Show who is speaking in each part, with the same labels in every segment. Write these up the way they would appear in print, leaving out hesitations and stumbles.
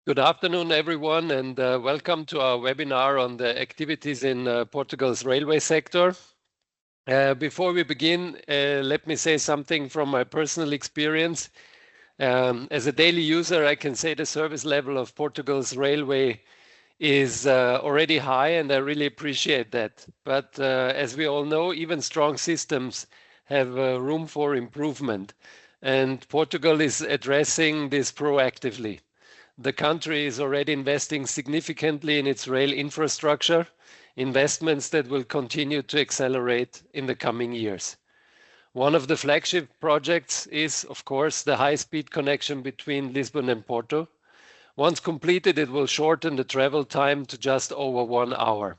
Speaker 1: Good afternoon, everyone, and welcome to our webinar on the activities in Portugal's railway sector. Before we begin, let me say something from my personal experience. As a daily user, I can say the service level of Portugal's railway is already high, and I really appreciate that. But as we all know, even strong systems have room for improvement, and Portugal is addressing this proactively. The country is already investing significantly in its rail infrastructure, investments that will continue to accelerate in the coming years. One of the flagship projects is, of course, the high-speed connection between Lisbon and Porto. Once completed, it will shorten the travel time to just over 1 hour.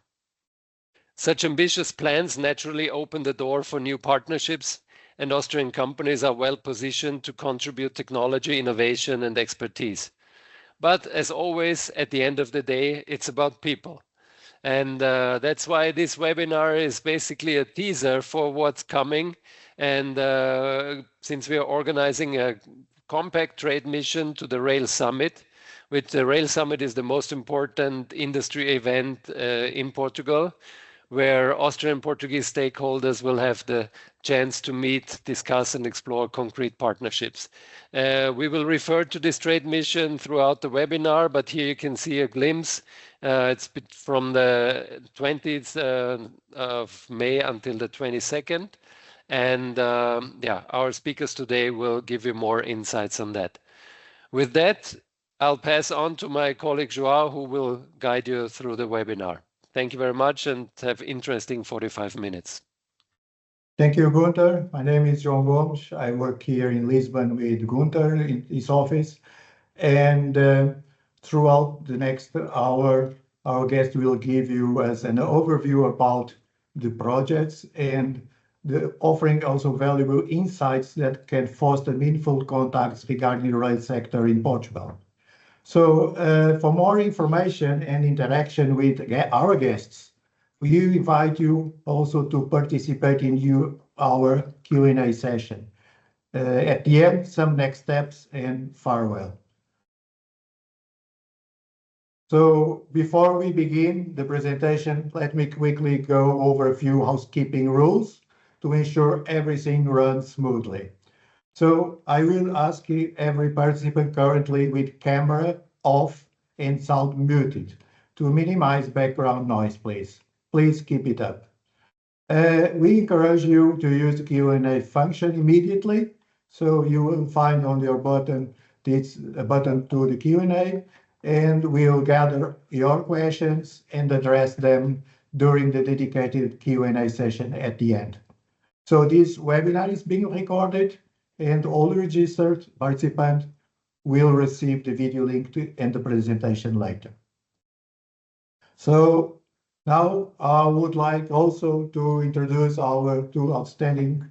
Speaker 1: Such ambitious plans naturally open the door for new partnerships, and Austrian companies are well positioned to contribute technology, innovation, and expertise. But as always, at the end of the day, it's about people. And that's why this webinar is basically a teaser for what's coming. And since we are organizing a compact trade mission to the Rail Summit, which the Rail Summit is the most important industry event in Portugal, where Austrian and Portuguese stakeholders will have the chance to meet, discuss, and explore concrete partnerships. We will refer to this trade mission throughout the webinar, but here you can see a glimpse. It's from the 20th of May until the 22nd. And yeah, our speakers today will give you more insights on that. With that, I'll pass on to my colleague Joao, who will guide you through the webinar. Thank you very much and have interesting 45 minutes.
Speaker 2: Thank you, Gunther. My name is João Gomes. I work here in Lisbon with Gunther in his office. And throughout the next hour, our guest will give you as an overview about the projects and offering also valuable insights that can foster meaningful contacts regarding the rail sector in Portugal. So for more information and interaction with our guests, we invite you also to participate in our Q&A session. At the end, some next steps and farewell. So before we begin the presentation, let me quickly go over a few housekeeping rules to ensure everything runs smoothly. So I will ask every participant currently with camera off and sound muted to minimize background noise, please. Please keep it up. We encourage you to use the Q&A function immediately. So you will find on your button this button to the Q&A, and we'll gather your questions and address them during the dedicated Q&A session at the end. So this webinar is being recorded, and all registered participants will receive the video link and the presentation later. So now I would like also to introduce our two outstanding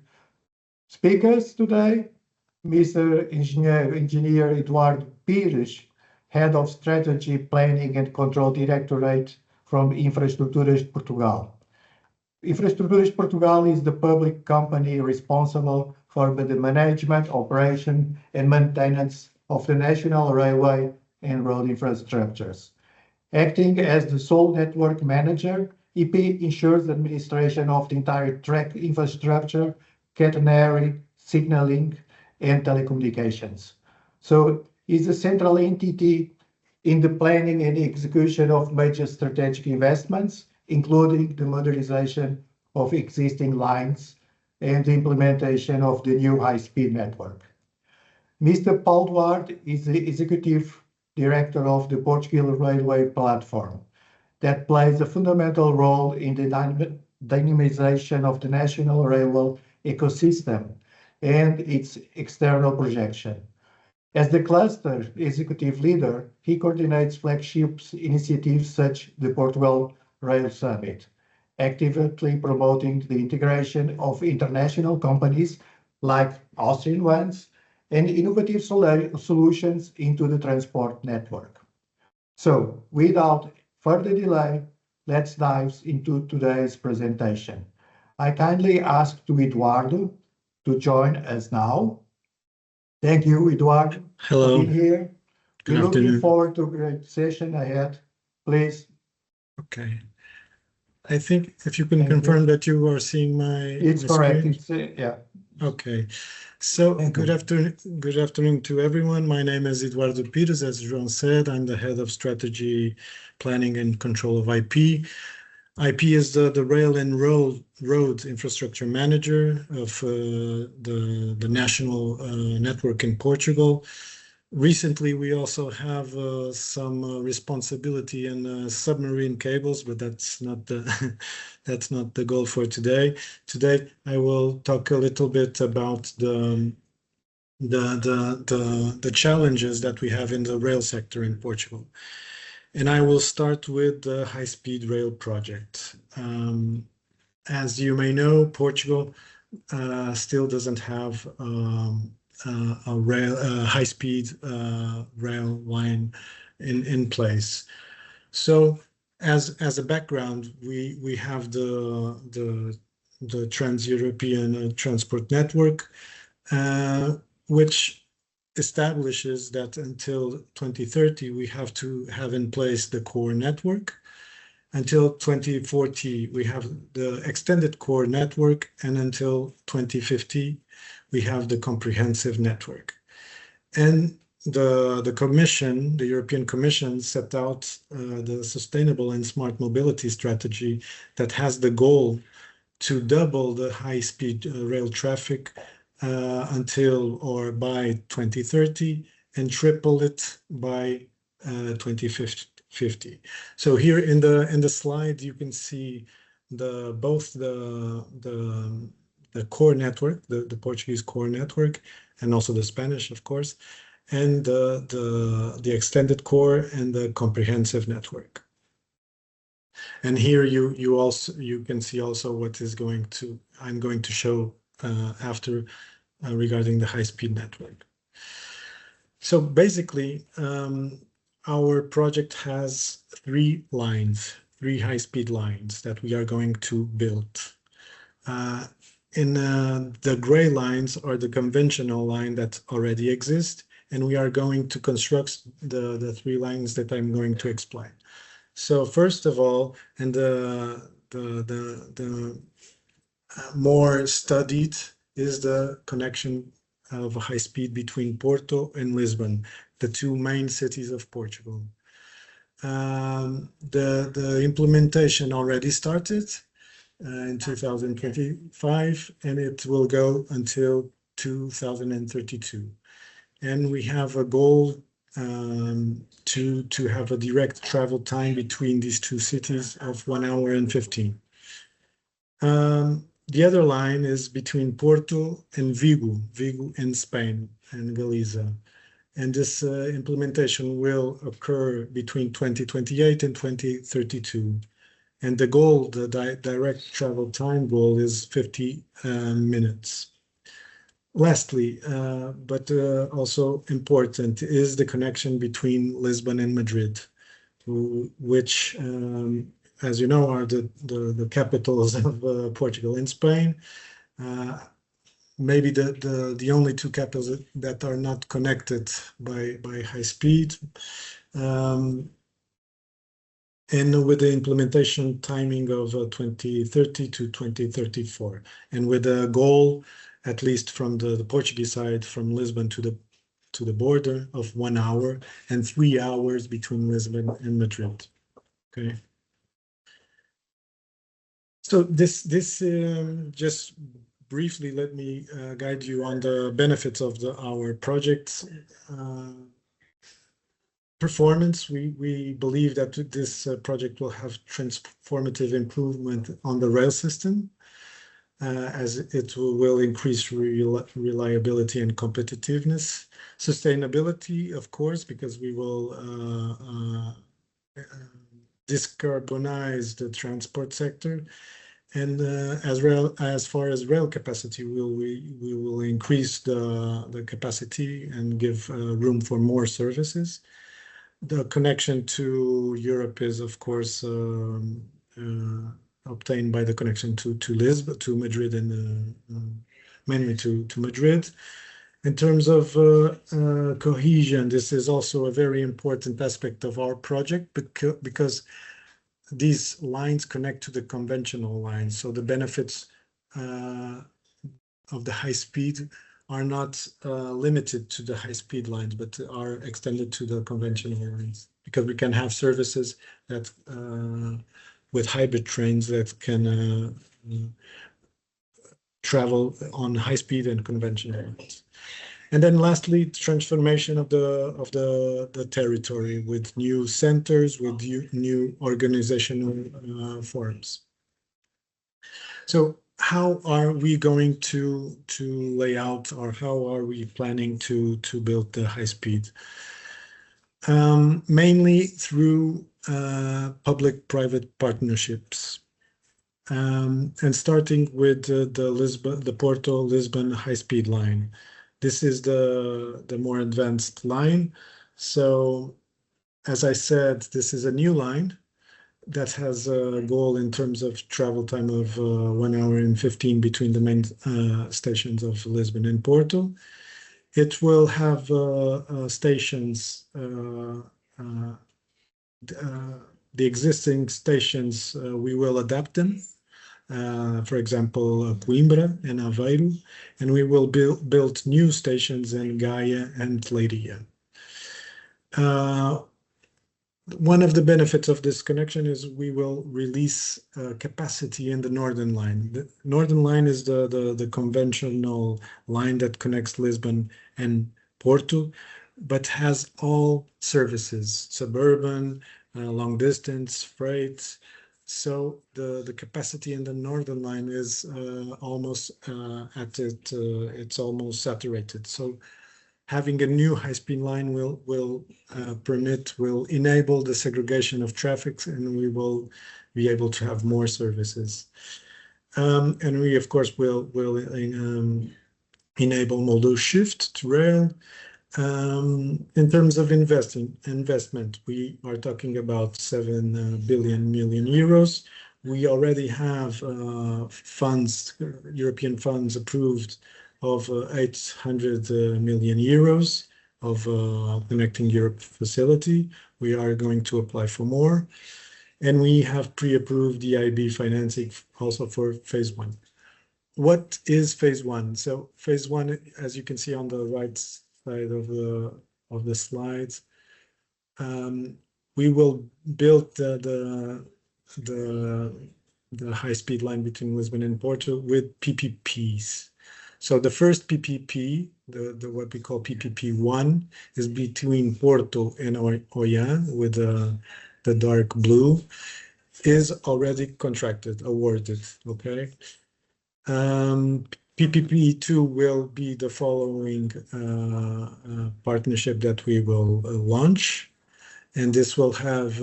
Speaker 2: speakers today. Mr. Engineer Eduardo Pires, Head of Strategy, Planning and Control Directorate from Infraestruturas de Portugal. Infraestruturas de Portugal is the public company responsible for the management, operation, and maintenance of the national railway and road infrastructures. Acting as the sole network manager, EP ensures the administration of the entire track infrastructure, catenary, signaling, and telecommunications. So it's a central entity in the planning and execution of major strategic investments, including the modernization of existing lines and the implementation of the new high-speed network. Mr. Paulo Duarte is the Executive Director of the Portuguese Railway Platform that plays a fundamental role in the dynamization of the national railway ecosystem and its external projection. As the cluster executive leader, he coordinates flagship initiatives such as the Portugal Rail Summit, actively promoting the integration of international companies like Austrian ones and innovative solutions into the transport network. So without further delay, let's dive into today's presentation. I kindly ask to Eduardo to join us now. Thank you, Eduardo,
Speaker 3: Hello.
Speaker 2: for being here. We're looking forward to a great session ahead. Please.
Speaker 3: Okay. I think if you can confirm that you are seeing my
Speaker 2: It's correct.
Speaker 3: screen.
Speaker 2: Yeah.
Speaker 3: Okay. So good afternoon to everyone. My name is Eduardo Pires. As João said, I'm the head of strategy, planning and control of IP. IP is the rail and road infrastructure manager of the national network in Portugal. Recently, we also have some responsibility in submarine cables, but that's not the that's not the goal for today. Today, I will talk a little bit about the challenges that we have in the rail sector in Portugal. And I will start with the high-speed rail project. As you may know, Portugal still doesn't have a high-speed rail line in place. So, as a background, we have the Trans-European Transport Network, which establishes that until 2030 we have to have in place the core network. Until 2040 we have the extended core network, and until 2050 we have the comprehensive network. And the Commission, the European Commission, set out the sustainable and smart mobility strategy that has the goal to double the high-speed rail traffic until or by 2030, and triple it by 2050. So here in the slide you can see both the core network, the Portuguese core network, and also the Spanish, of course, and the extended core and the comprehensive network. And here you can see also what I'm going to show after regarding the high-speed network. So basically, our project has three high-speed lines that we are going to build. In the gray lines are the conventional line that already exist, and we are going to construct the three lines that I'm going to explain. So first of all, and the more studied is the connection of a high speed between Porto and Lisbon, the two main cities of Portugal. The implementation already started in 2025, and it will go until 2032. And we have a goal to have a direct travel time between these two cities of 1 hour and 15. The other line is between Porto and Vigo in Spain and Galicia. And this implementation will occur between 2028 and 2032. And the goal, the direct travel time goal, is 50 minutes. Lastly, but also important, is the connection between Lisbon and Madrid, which, as you know, are the capitals of Portugal and Spain. Maybe the only two capitals that are not connected by high speed. And with the implementation timing of 2030 to 2034, and with a goal, at least from the Portuguese side, from Lisbon to the border, of 1 hour and 3 hours between Lisbon and Madrid. Okay. So this just briefly, let me guide you on the benefits of our project. Performance, we believe that this project will have transformative improvement on the rail system, as it will increase reliability and competitiveness. Sustainability, of course, because we will decarbonize the transport sector. And as far as rail capacity, we will increase the capacity and give room for more services. The connection to Europe is, of course, obtained by the connection to Lisbon, to Madrid, and mainly to Madrid. In terms of cohesion, this is also a very important aspect of our project because these lines connect to the conventional lines. So the benefits of the high speed are not limited to the high speed lines, but are extended to the conventional lines, because we can have services that with hybrid trains that can travel on high speed and conventional lines. And then lastly, transformation of the territory with new centers, with new organizational forms. So how are we going to lay out, or how are we planning to build the high speed? Mainly through public-private partnerships. And starting with the Porto-Lisbon high-speed line. This is the more advanced line. So, as I said, this is a new line that has a goal in terms of travel time of 1 hour and 15 between the main stations of Lisbon and Porto. It will have stations, the existing stations, we will adapt them. For example, Coimbra and Aveiro, and we will build new stations in Gaia and Leiria. One of the benefits of this connection is we will release capacity in the Northern Line. The Northern Line is the conventional line that connects Lisbon and Porto, but has all services, suburban, long distance, freight. So the capacity in the Northern Line is almost it's almost saturated. So having a new high-speed line will enable the segregation of traffic, and we will be able to have more services. And we, of course, will enable modal shift to rail. In terms of investment, we are talking about 7 billion euros. We already have funds, European funds approved of 800 million euros of Connecting Europe facility. We are going to apply for more. And we have pre-approved the EIB financing also for phase 1. What is phase 1? So phase 1, as you can see on the right side of the slides, we will build the high-speed line between Lisbon and Porto with PPPs. So the first PPP, what we call PPP1, is between Porto and Oiã, with the dark blue, is already contracted, awarded. Okay. PPP2 will be the following partnership that we will launch, and this will have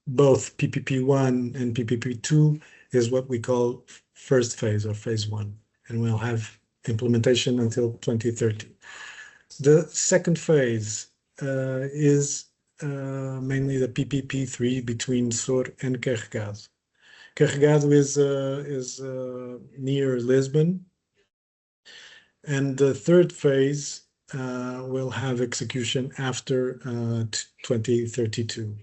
Speaker 3: both PPP1 and PPP2 is what we call first phase, or phase 1, and we'll have implementation until 2030. The second phase is mainly the PPP3 between Sor and Carregado. Carregado is near Lisbon, and the third phase will have execution after 2032.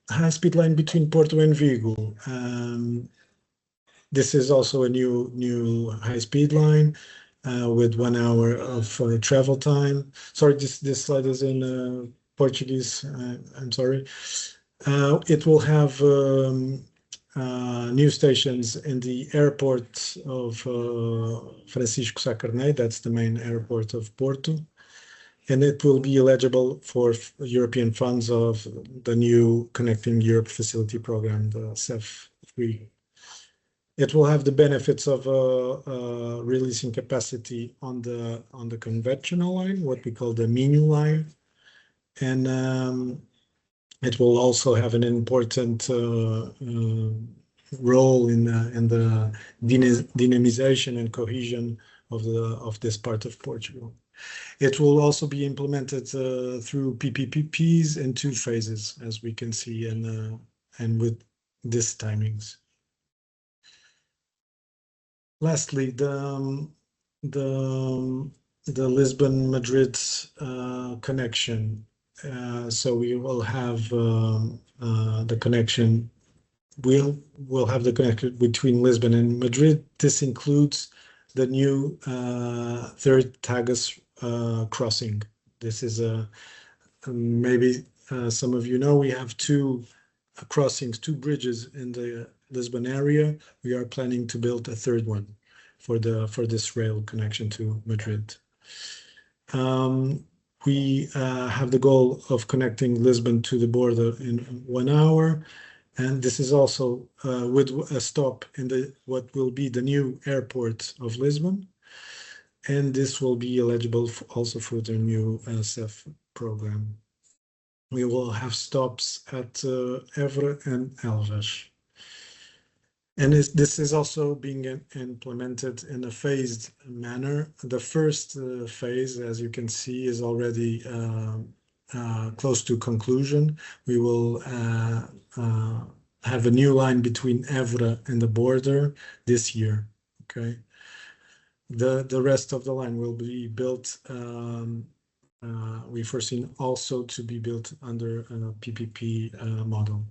Speaker 3: High-speed line between Porto and Vigo. This is also a new high-speed line with 1 hour of travel time. Sorry, this slide is in Portuguese. I'm sorry. It will have new stations in the airport of Francisco Sá Carneiro. That's the main airport of Porto. And it will be eligible for European funds of the new Connecting Europe Facility Program, the CEF3. It will have the benefits of releasing capacity on the conventional line, what we call the Minho line, and it will also have an important role in the dynamization and cohesion of this part of Portugal. It will also be implemented through PPPs in 2 phases, as we can see, and with these timings. Lastly, the Lisbon-Madrid connection. So we will have the connection. We'll have the connection between Lisbon and Madrid. This includes the new third Tagus crossing. This is maybe some of you know, we have two crossings, two bridges in the Lisbon area. We are planning to build a third one for this rail connection to Madrid. We have the goal of connecting Lisbon to the border in 1 hour. And this is also with a stop in what will be the new airport of Lisbon. And this will be eligible also for the new CEF program. We will have stops at Évora and Elvas. And this is also being implemented in a phased manner. The first phase, as you can see, is already close to conclusion. We will have a new line between Évora and the border this year. Okay. The rest of the line will be built. We foresee also to be built under a PPP model.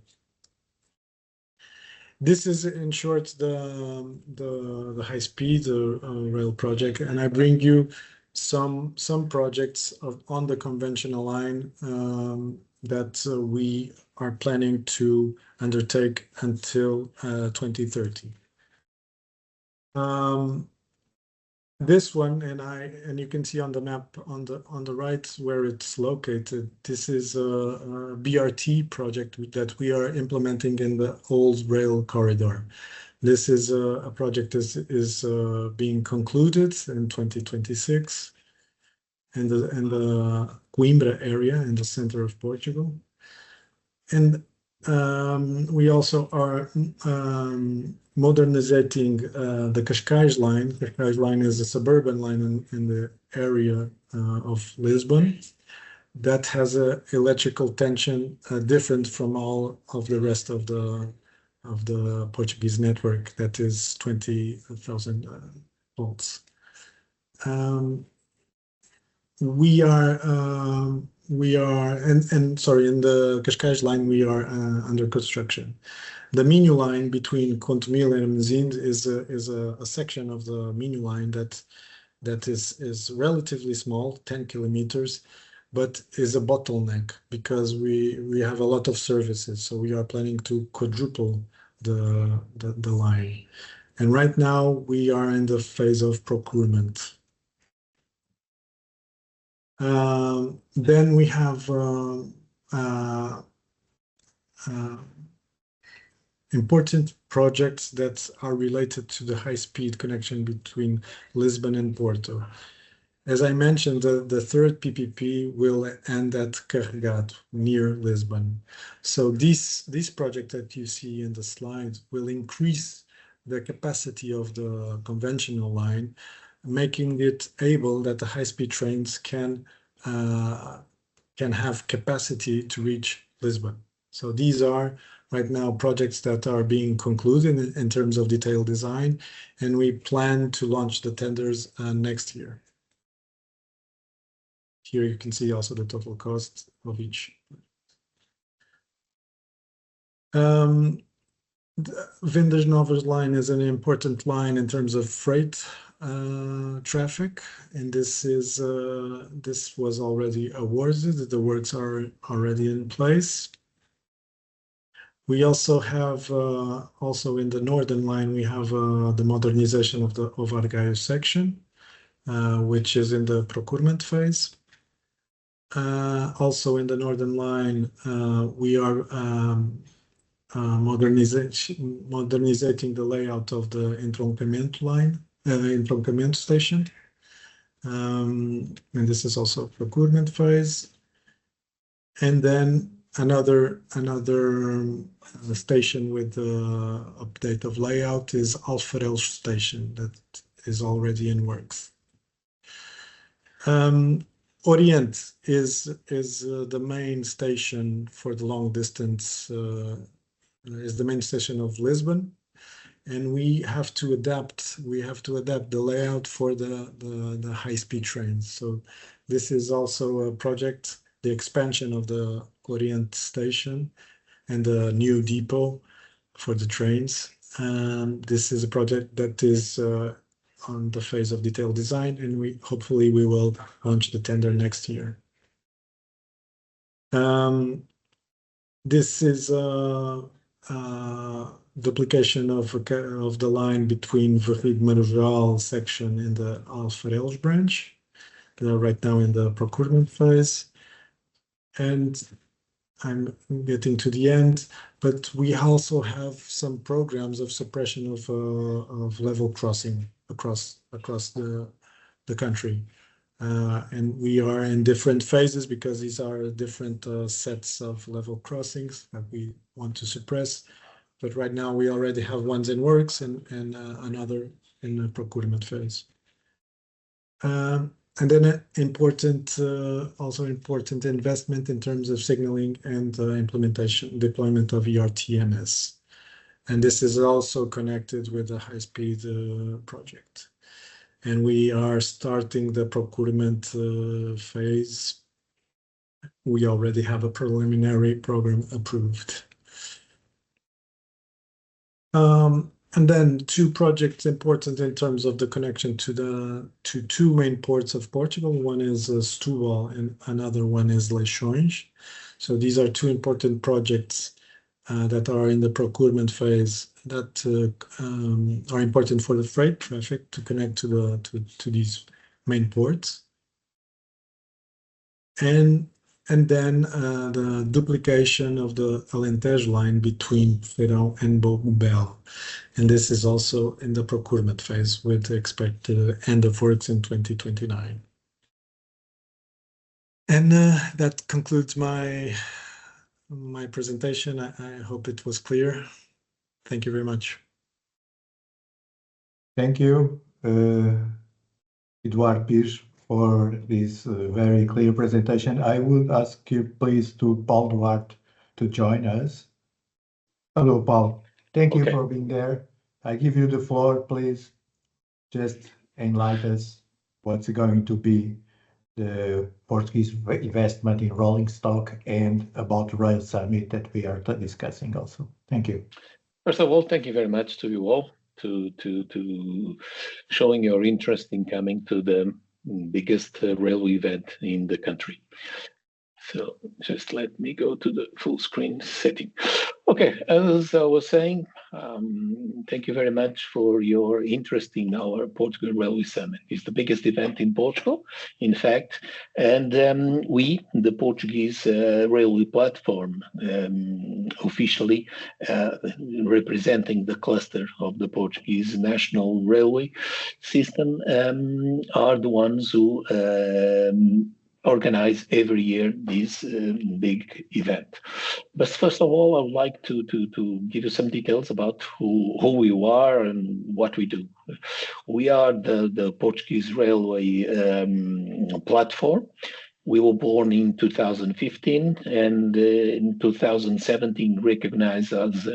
Speaker 3: This is, in short, the high-speed rail project, and I bring you some projects on the conventional line that we are planning to undertake until 2030. This one, and you can see on the map on the right where it's located. This is a BRT project that we are implementing in the old rail corridor. This is a project that is being concluded in 2026 in the Coimbra area in the center of Portugal. And we also are modernizing the Cascais line. Cascais line is a suburban line in the area of Lisbon that has a electrical tension different from all of the rest of the Portuguese network, that is 20,000 volts. We are in the Cascais line we are under construction. The Minho line between Contomil and Mzinde is a section of the Minho line that is relatively small, 10 kilometers, but is a bottleneck because we have a lot of services. So we are planning to quadruple the line. And right now we are in the phase of procurement. Then we have important projects that are related to the high-speed connection between Lisbon and Porto. As I mentioned, the third PPP will end at Carregado, near Lisbon. So this project that you see in the slide will increase the capacity of the conventional line, making it able that the high-speed trains can have capacity to reach Lisbon. So these are right now projects that are being concluded in terms of detailed design, and we plan to launch the tenders next year. Here you can see also the total cost of each. The Vendas Novas line is an important line in terms of freight traffic, and this was already awarded. The works are already in place. We also have also in the northern line we have the modernization of the Argaio section, which is in the procurement phase. Also in the northern line we are modernizing the layout of the entroncamento line, entroncamento station, and this is also procurement phase. And then another station with the update of layout is Alfarel station that is already in works. Orient is the main station for the long distance. Is the main station of Lisbon, and we have to adapt. We have to adapt the layout for the high-speed trains. So this is also a project, the expansion of the Orient station and the new depot for the trains. This is a project that is on the phase of detailed design, and hopefully we will launch the tender next year. This is duplication of the line between Verrigo-Marujal section and the Alfarelos branch. They're right now in the procurement phase. And I'm getting to the end, but we also have some programs of suppression of level crossing across the country. And we are in different phases because these are different sets of level crossings that we want to suppress. But right now we already have ones in works and another in the procurement phase. And then also important investment in terms of signaling and deployment of ERTMS. And this is also connected with the high-speed project. And we are starting the procurement phase. We already have a preliminary program approved. And then two projects important in terms of the connection to two main ports of Portugal. One is Setúbal and another one is Leixões. So these are two important projects that are in the procurement phase that are important for the freight traffic to connect to these main ports. And then the duplication of the Alentejo line between Feirão and Bobel. And this is also in the procurement phase with the expected end of works in 2029. And that concludes my presentation. I hope it was clear. Thank you very much.
Speaker 2: Thank you, Eduardo Pires, for this very clear presentation. I would ask you please to Paul Duarte to join us. Hello, Paul. Thank you for being there. I give you the floor, please. Just enlighten us what's going to be the Portuguese investment in rolling stock and about the Rail Summit that we are discussing also. Thank you.
Speaker 4: First of all, thank you very much to you all to showing your interest in coming to the biggest railway event in the country. So just let me go to the full screen setting. Okay, as I was saying, thank you very much for your interest in our Portugal Railway Summit. It's the biggest event in Portugal, in fact, and we, the Portuguese Railway Platform, officially representing the cluster of the Portuguese national railway system, are the ones who organize every year this big event. But first of all, I would like to give you some details about who we are and what we do. We are the Portuguese Railway Platform. We were born in 2015 and in 2017 recognized as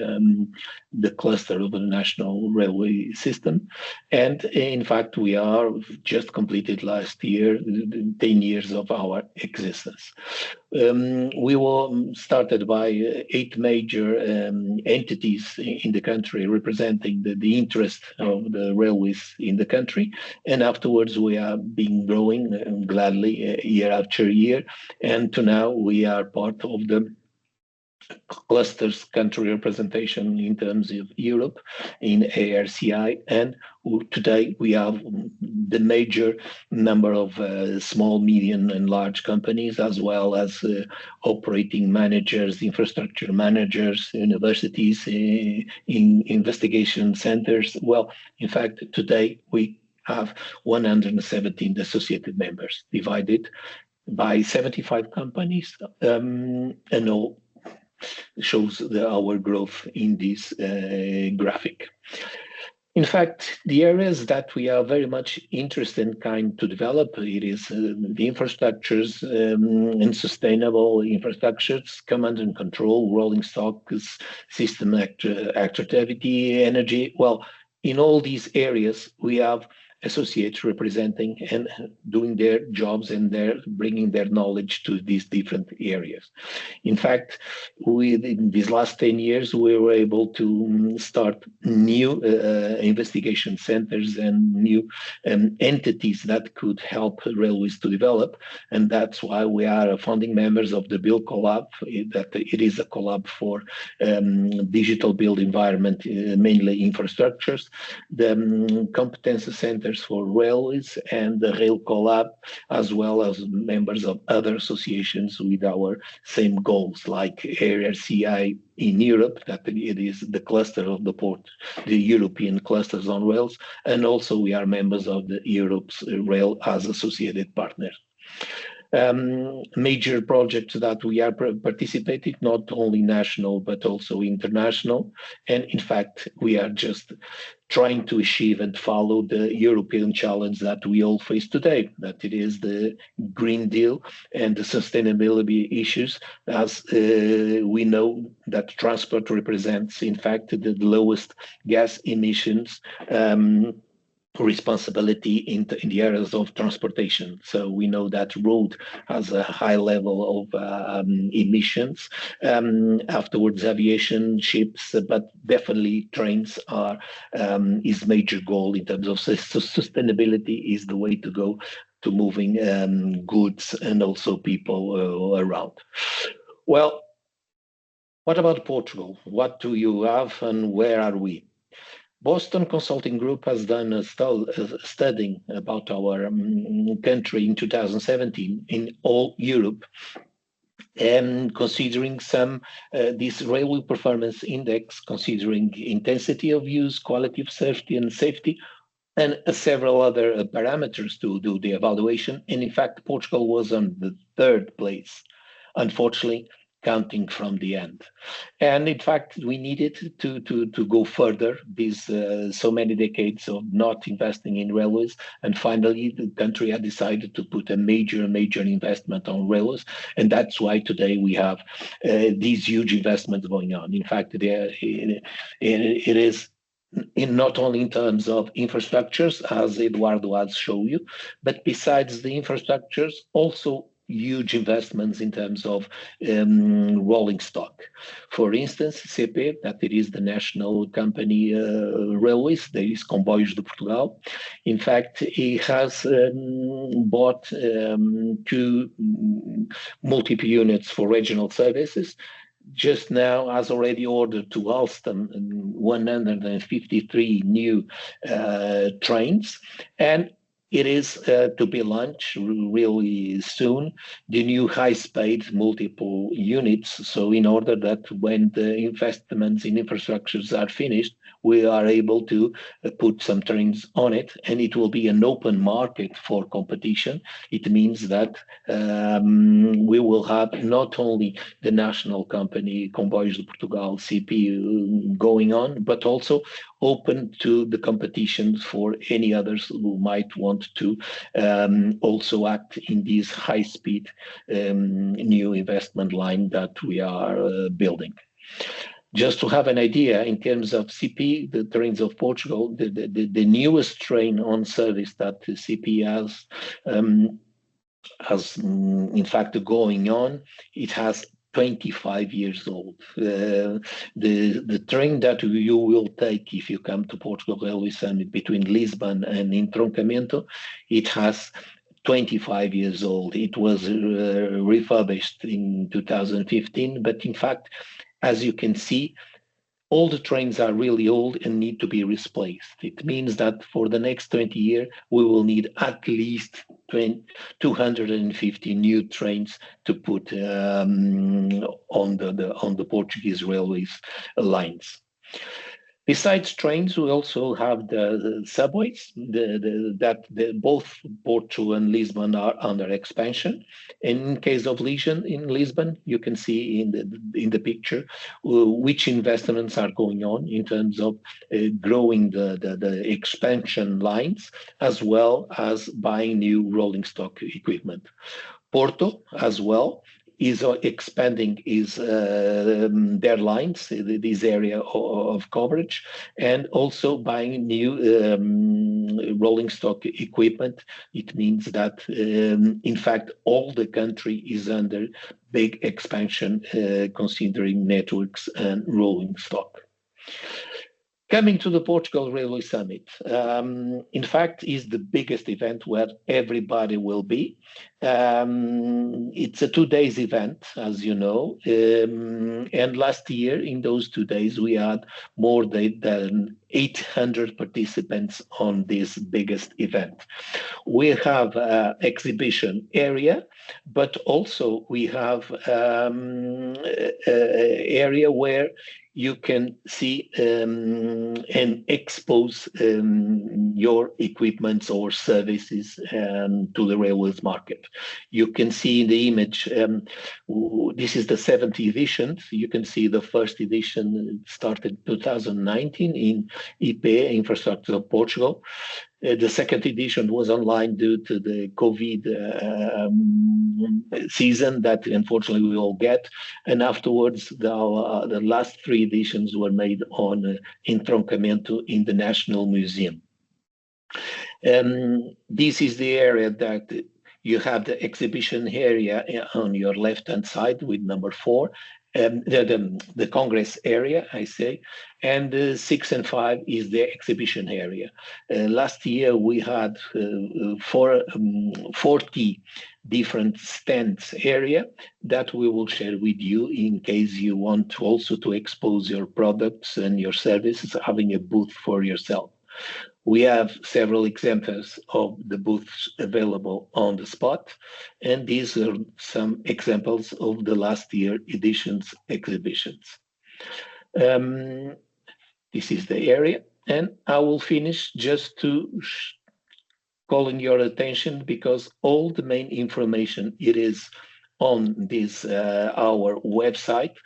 Speaker 4: the cluster of the national railway system. And in fact, we are just completed last year 10 years of our existence. We were started by 8 major entities in the country representing the interest of the railways in the country. And afterwards, we are been growing gladly year after year. And to now, we are part of the clusters country representation in terms of Europe in ARCI, and today we have the major number of small, medium and large companies, as well as operating managers, infrastructure managers, universities, in investigation centers. Well, in fact, today we have 117 associated members divided by 75 companies, and all shows our growth in this graphic. In fact, the areas that we are very much interested in to develop, it is the infrastructures and sustainable infrastructures, command and control, rolling stock, system activity, energy. Well, in all these areas, we have associates representing and doing their jobs and bringing their knowledge to these different areas. In fact, in these last 10 years, we were able to start new investigation centers and new entities that could help railways to develop. And that's why we are founding members of the Build Collab, that it is a collab for digital build environment, mainly infrastructures, the competence centers for railways, and the Rail Collab, as well as members of other associations with our same goals, like RCI in Europe, that it is the cluster of the port, the European clusters on rails, and also we are members of the Europe's rail as associated partners. Major projects that we are participating, not only national but also international, and in fact we are just trying to achieve and follow the European challenge that we all face today, that it is the Green Deal and the sustainability issues, as we know that transport represents in fact the lowest gas emissions responsibility in the areas of transportation. So we know that road has a high level of emissions, afterwards aviation, ships, but definitely trains are is major goal in terms of sustainability is the way to go to moving goods and also people around. Well, what about Portugal? What do you have and where are we? Boston Consulting Group has done a study about our country in 2017 in all Europe, and considering this railway performance index, considering intensity of use, quality of safety, and several other parameters to do the evaluation. And in fact, Portugal was on the 3rd place, unfortunately, counting from the end. And in fact, we needed to go further these so many decades of not investing in railways. And finally, the country had decided to put a major investment on railways. And that's why today we have these huge investments going on. In fact, it is not only in terms of infrastructures, as Eduardo has shown you, but besides the infrastructures, also huge investments in terms of rolling stock. For instance, CP, that it is the national company railways, there is Comboios de Portugal. In fact, it has bought 2 multiple units for regional services. Just now has already ordered to Alstom 153 new trains, and it is to be launched really soon, the new high-speed multiple units. So in order that when the investments in infrastructures are finished, we are able to put some trains on it, and it will be an open market for competition. It means that we will have not only the national company Comboios de Portugal, CP, going on, but also open to the competition for any others who might want to also act in this high-speed new investment line that we are building. Just to have an idea, in terms of CP, the trains of Portugal, the newest train on service that the CP has in fact going on, it has 25 years old. The train that you will take if you come to Portugal Railway Summit between Lisbon and Entroncamento, it has 25 years old. It was refurbished in 2015, but in fact, as you can see, all the trains are really old and need to be replaced. It means that for the next 20 years, we will need at least 250 new trains to put on the Portuguese railways lines. Besides trains, we also have the subways both Porto and Lisbon are under expansion. And in case of Lisbon, you can see in the picture which investments are going on in terms of growing the expansion lines, as well as buying new rolling stock equipment. Porto as well is expanding their lines, this area of coverage, and also buying new rolling stock equipment. It means that, in fact, all the country is under big expansion, considering networks and rolling stock. Coming to the Portugal Railway Summit, in fact, is the biggest event where everybody will be. It's a 2 days event, as you know, and last year, in those 2 days, we had more than 800 participants on this biggest event. We have an exhibition area, but also we have an area where you can see and expose your equipment or services to the railways market. You can see in the image, this is the 7th edition. You can see the first edition started 2019 in IP, Infraestruturas de Portugal. The second edition was online due to the COVID season that unfortunately we all get. And afterwards, the last 3 editions were made on entroncamento in the National Museum. This is the area that you have the exhibition area on your left-hand side with number 4. The Congress area, I say, and 6 and 5 is the exhibition area. Last year we had 40 different stands area that we will share with you in case you want to also to expose your products and your services, having a booth for yourself. We have several examples of the booths available on the spot, and these are some examples of the last year editions exhibitions. This is the area, and I will finish just to calling your attention because all the main information it is on this our website,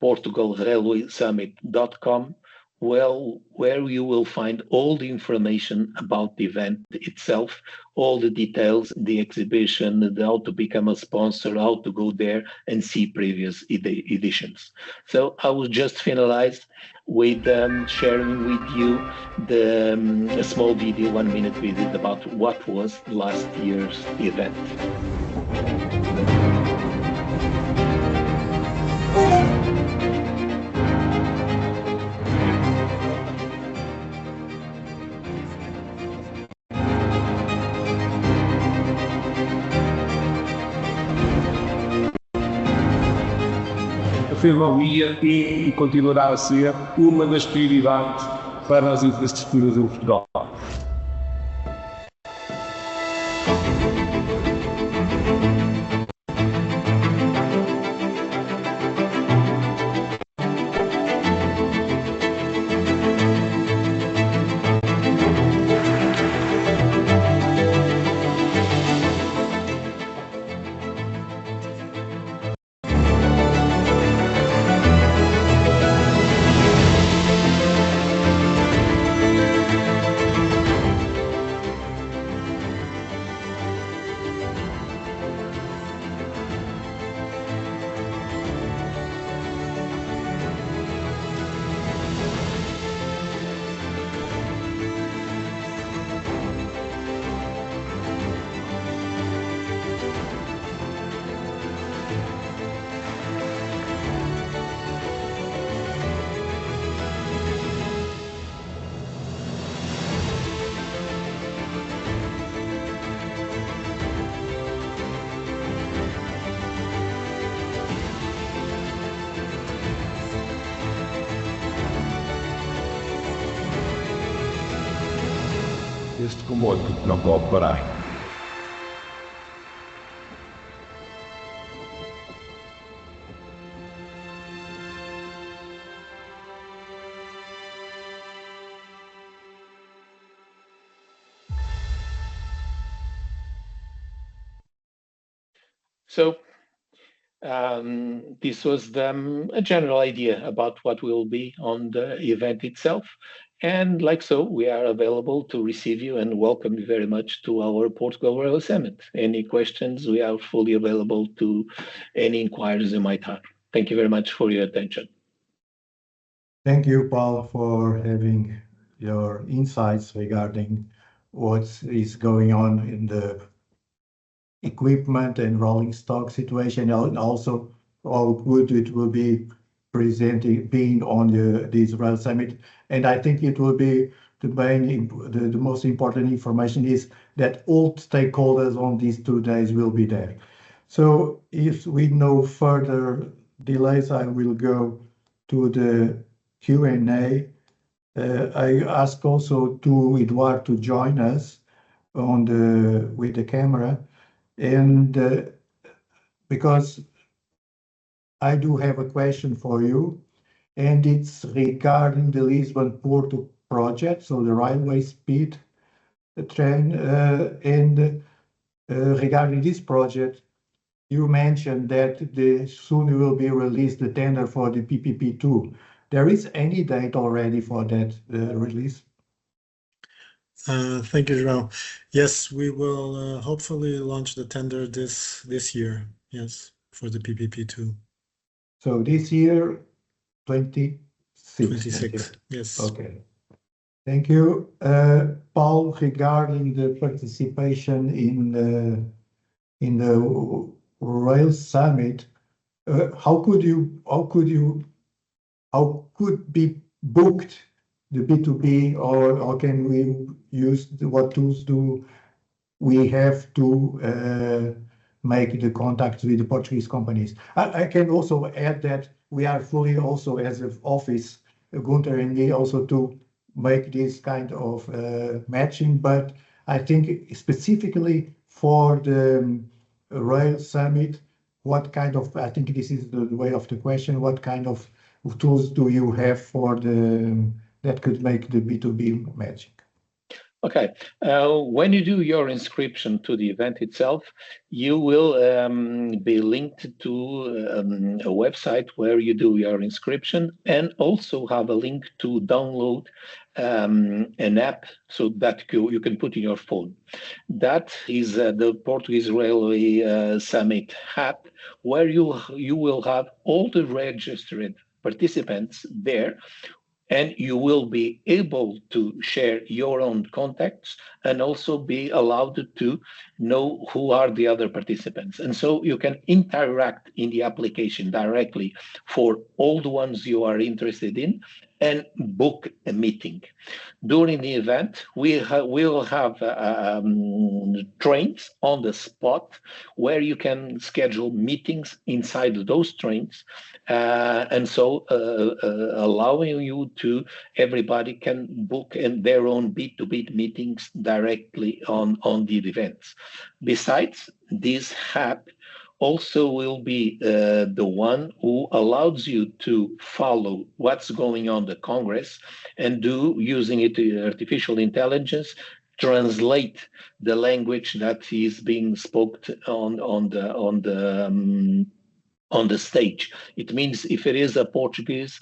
Speaker 4: portugalrailwaysummit.com, where you will find all the information about the event itself, all the details, the exhibition, how to become a sponsor, how to go there and see previous editions. So I will just finalize with sharing with you a small video, 1 minute video about what was last year's event.
Speaker 5: A ferrovia é e continuará a ser uma das prioridades para as infraestruturas em Portugal. Este comboio não pode parar.
Speaker 4: So this was a general idea about what will be on the event itself. And like so, we are available to receive you and welcome you very much to our Portugal Rail Summit. Any questions, we are fully available to any inquiries you might have. Thank you very much for your attention.
Speaker 2: Thank you, Paul, for having your insights regarding what is going on in the equipment and rolling stock situation, and also how good it will be being on this Rail Summit. And I think it will be the most important information is that all stakeholders on these 2 days will be there. So if with no further delays, I will go to the Q&A. I ask also to Eduardo to join us with the camera, and because I do have a question for you, and it's regarding the Lisbon-Porto project, so the railway speed train, and regarding this project, you mentioned that soon will be released the tender for the PPP2. There is any date already for that release?
Speaker 3: Thank you, João. Yes, we will hopefully launch the tender this year. Yes, for the PPP2.
Speaker 2: So this year, 26.
Speaker 3: Yes.
Speaker 2: Okay. Thank you. Paul, regarding the participation in the Rail Summit, how could be booked the B2B, or can we use what tools do we have to make the contacts with the Portuguese companies? I can also add that we are fully also as an office, Gunther and me, also to make this kind of matching, but I think specifically for the Rail Summit, I think this is the way of the question, what kind of tools do you have that could make the B2B matching?
Speaker 4: Okay, when you do your inscription to the event itself, you will be linked to a website where you do your inscription, and also have a link to download an app so that you can put in your phone. That is the Portuguese Railway Summit app, where you will have all the registered participants there, and you will be able to share your own contacts and also be allowed to know who are the other participants. And so you can interact in the application directly for all the ones you are interested in and book a meeting. During the event, we will have trains on the spot where you can schedule meetings inside those trains, and so allowing you to, everybody can book their own B2B meetings directly on the events. Besides, this app also will be the one who allows you to follow what's going on the Congress and using it artificial intelligence, translate the language that is being spoken on the stage. It means if it is a Portuguese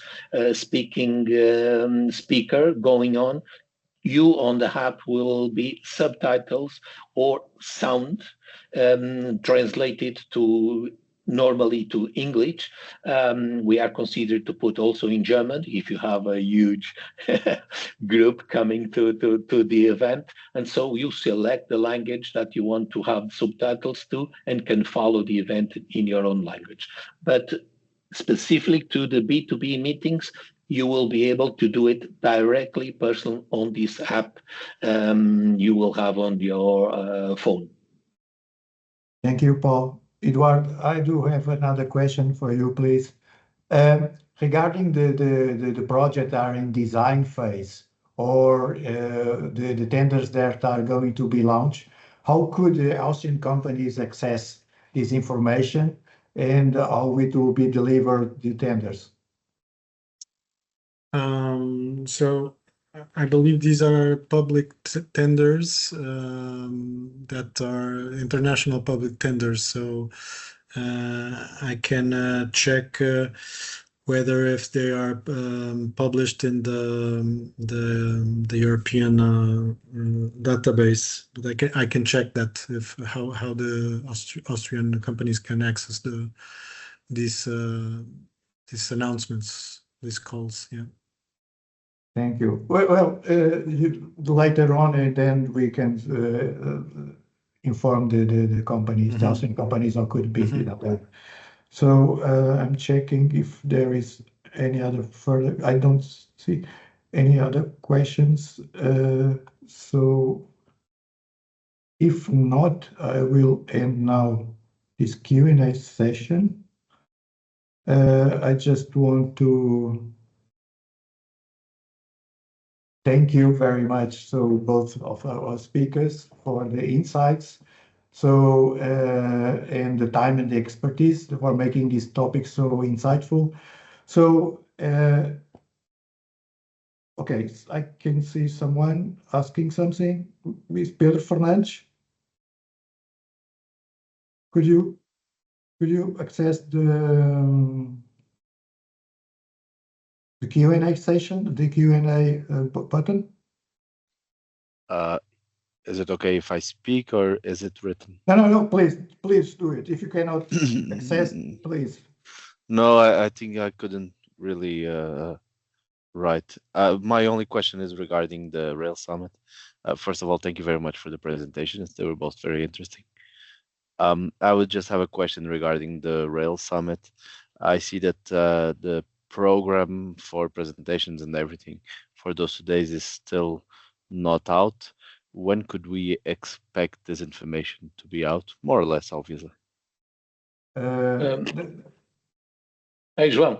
Speaker 4: speaking speaker going on, you on the app will be subtitles or sound translated normally to English. We are considered to put also in German if you have a huge group coming to the event. And so you select the language that you want to have subtitles to and can follow the event in your own language. But specific to the B2B meetings, you will be able to do it directly personally on this app you will have on your phone.
Speaker 2: Thank you, Paul. Eduardo, I do have another question for you, please. Regarding the project are in design phase, or the tenders that are going to be launched, how could the Austrian companies access this information, and how it will be delivered, the tenders?
Speaker 3: So I believe these are public tenders that are international public tenders. So I can check whether if they are published in the European database. But I can check that if how the Austrian companies can access these announcements, these calls. Yeah.
Speaker 2: Thank you. Well, later on, and then we can inform the companies, the Austrian companies, or could be. So I'm checking if there is any other further. I don't see any other questions. So if not, I will end now this Q&A session. I just want to thank you very much, so both of our speakers, for the insights. So, and the time and the expertise for making this topic so insightful. So, okay, I can see someone asking something. Ms. Pedro Fernandes, could you access the Q&A session, the Q&A button?
Speaker 6: Is it okay if I speak or is it written?
Speaker 2: No, please do it. If you cannot access, please.
Speaker 6: No, I think I couldn't really write. My only question is regarding the Rail Summit. First of all, thank you very much for the presentations. They were both very interesting. I would just have a question regarding the Rail Summit. I see that the program for presentations and everything for those 2 days is still not out. When could we expect this information to be out? More or less, obviously.
Speaker 4: Hey, João,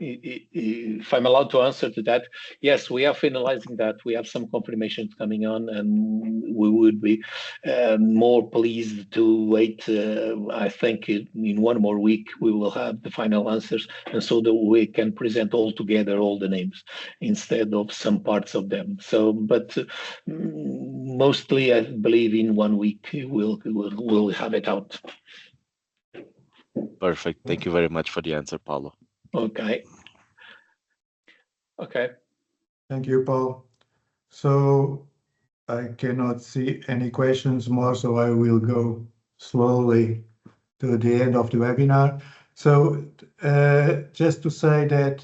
Speaker 4: if I'm allowed to answer to that, yes, we are finalizing that. We have some confirmations coming on, and we would be more pleased to wait. I think in one more week we will have the final answers, and so that we can present all together all the names instead of some parts of them. So, but mostly, I believe in 1 week we'll have it out.
Speaker 6: Perfect. Thank you very much for the answer, Paulo.
Speaker 4: Okay.
Speaker 2: Thank you, Paul. So I cannot see any questions more, so I will go slowly to the end of the webinar. So just to say that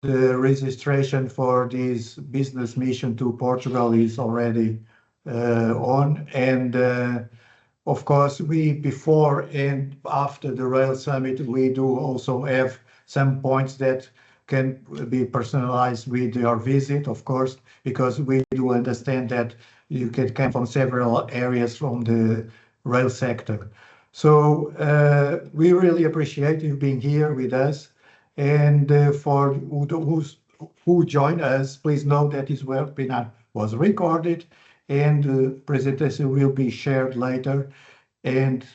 Speaker 2: the registration for this business mission to Portugal is already on, and of course, we before and after the Rail Summit, we do also have some points that can be personalized with your visit, of course, because we do understand that you can come from several areas from the rail sector. So we really appreciate you being here with us. And for who joined us, please know that this webinar was recorded, and the presentation will be shared later. And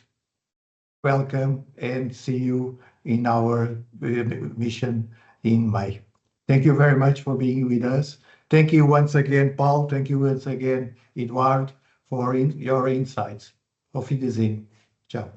Speaker 2: welcome, and see you in our mission in May. Thank you very much for being with us. Thank you once again, Paul. Thank you once again, Eduardo, for your insights. Auf Wiedersehen. Ciao.